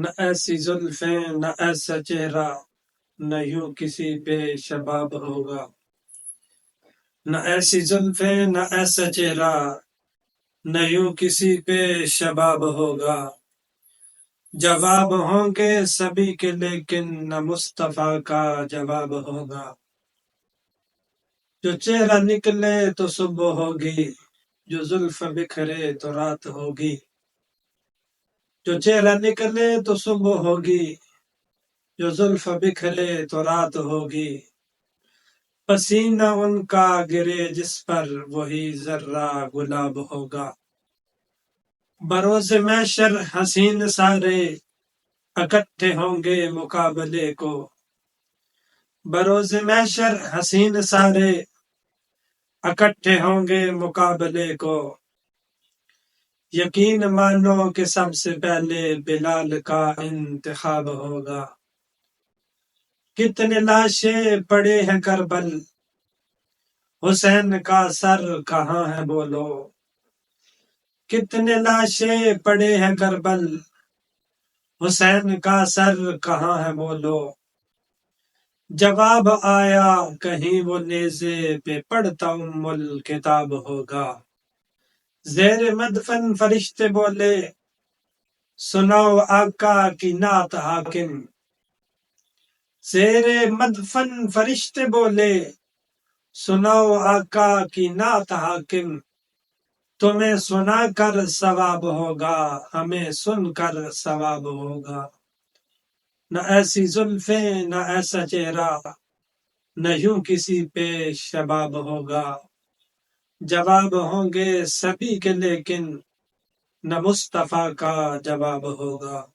نہ ایسی زلفیں نہ ایسا چہرہ، نہ یوں کسی پہ شباب ہوگا۔ نہ ایسی زلفیں نہ ایسا چہرہ، نہ یوں کسی پہ شباب ہوگا۔ جواب ہوں گے سبھی کے لیکن نہ مصطفیٰ کا جواب ہوگا۔ جو چہرہ نکلے تو صبح ہوگی، جو زلف بکھرے تو رات ہوگی۔ جو چہرہ نکلے تو صبح ہوگی، جو زلف بکھرے تو رات ہوگی۔ پسینہ ان کا گرے جس پر وہی ذرہ گلاب ہوگا۔ بروز محشر حسین سارے اکٹھے ہوں گے مقابلے کو۔ بروز محشر حسین سارے اکٹھے ہوں گے مقابلے کو۔ یقین مانو کہ سب سے پہلے بلال کا انتخاب ہوگا۔ کتنے لاشیں پڑے ہیں کربل، حسین کا سر کہاں ہے بولو۔ کتنے لاشیں پڑے ہیں کربل، حسین کا سر کہاں ہے بولو۔ جواب آیا کہیں وہ نیزے پہ پڑھتا ام الکتاب ہوگا۔ زیر مدفن فرشتے بولے سناؤ آقا کی نعت حاکم۔ زیر مدفن فرشتے بولے سناؤ آقا کی نعت حاکم۔ تمہیں سنا کر ثواب ہوگا، ہمیں سن کر ثواب ہوگا۔ نہ ایسی زلفیں نہ ایسا چہرہ، نہ یوں کسی پہ شباب ہوگا۔ جواب ہوں گے سبھی کے لیکن نہ مصطفیٰ کا جواب ہوگا۔